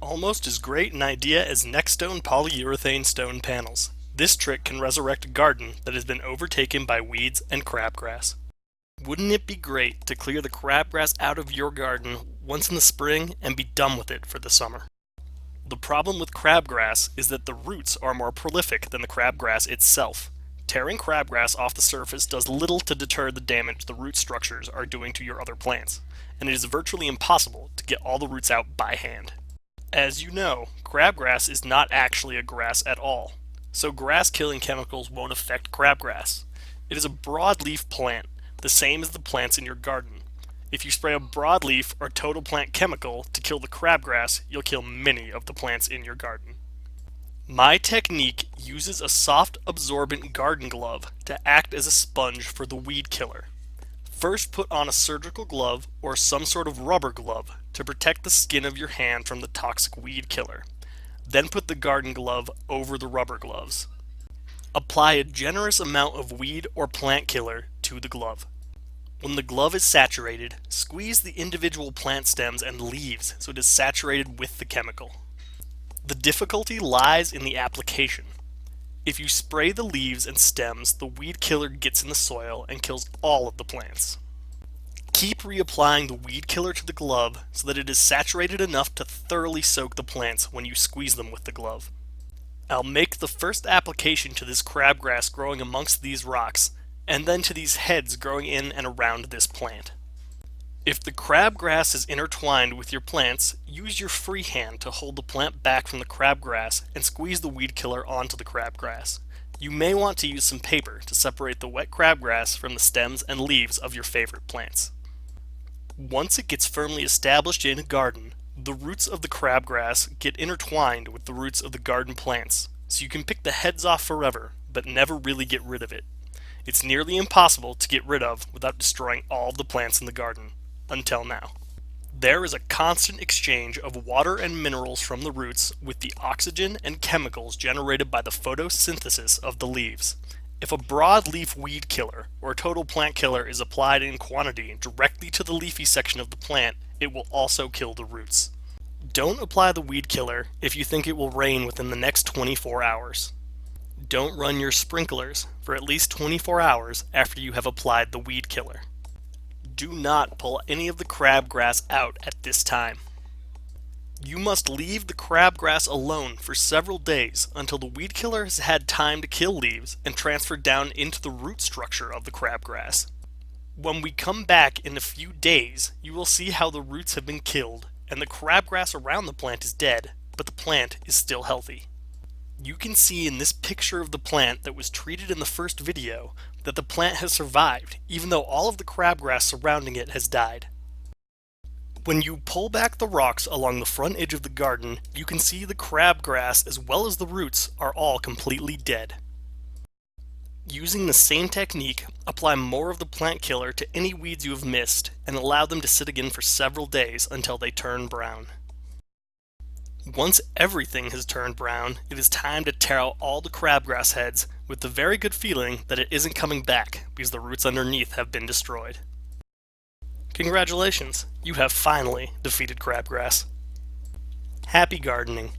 Almost as great an idea as NextStone polyurethane stone panels. This trick can resurrect a garden that has been overtaken by weeds and crabgrass. Wouldn't it be great to clear the crabgrass out of your garden once in the spring and be done with it for the summer? The problem with crabgrass is that the roots are more prolific than the crabgrass itself. Tearing crabgrass off the surface does little to deter the damage the root structures are doing to your other plants, and it is virtually impossible to get all the roots out by hand. As you know, crabgrass is not actually a grass at all, so grass-killing chemicals won't affect crabgrass. It is a broadleaf plant, the same as the plants in your garden. If you spray a broadleaf or total plant chemical to kill the crabgrass, you'll kill many of the plants in your garden. My technique uses a soft absorbent garden glove to act as a sponge for the weed killer. First, put on a surgical glove or some sort of rubber glove to protect the skin of your hand from the toxic weed killer. Then put the garden glove over the rubber gloves. Apply a generous amount of weed or plant killer to the glove. When the glove is saturated, squeeze the individual plant stems and leaves so it is saturated with the chemical. The difficulty lies in the application. If you spray the leaves and stems, the weed killer gets in the soil and kills all of the plants. Keep reapplying the weed killer to the glove so that it is saturated enough to thoroughly soak the plants when you squeeze them with the glove. I'll make the first application to this crabgrass growing amongst these rocks, and then to these heads growing in and around this plant. If the crabgrass is intertwined with your plants, use your free hand to hold the plant back from the crabgrass and squeeze the weed killer onto the crabgrass. You may want to use some paper to separate the wet crabgrass from the stems and leaves of your favorite plants. Once it gets firmly established in a garden, the roots of the crabgrass get intertwined with the roots of the garden plants, so you can pick the heads off forever, but never really get rid of it. It's nearly impossible to get rid of without destroying all the plants in the garden. Until now. There is a constant exchange of water and minerals from the roots with the oxygen and chemicals generated by the photosynthesis of the leaves. If a broadleaf weed killer or total plant killer is applied in quantity directly to the leafy section of the plant, it will also kill the roots. Don't apply the weed killer if you think it will rain within the next 24 hours. Don't run your sprinklers for at least 24 hours after you have applied the weed killer. Do not pull any of the crabgrass out at this time. You must leave the crabgrass alone for several days until the weed killer has had time to kill leaves and transfer down into the root structure of the crabgrass. When we come back in a few days, you will see how the roots have been killed and the crabgrass around the plant is dead, but the plant is still healthy. You can see in this picture of the plant that was treated in the first video that the plant has survived, even though all of the crabgrass surrounding it has died. When you pull back the rocks along the front edge of the garden, you can see the crabgrass as well as the roots are all completely dead. Using the same technique, apply more of the plant killer to any weeds you have missed and allow them to sit again for several days until they turn brown. Once everything has turned brown, it is time to tear out all the crabgrass heads with the very good feeling that it isn't coming back because the roots underneath have been destroyed. Congratulations, you have finally defeated crabgrass. Happy gardening.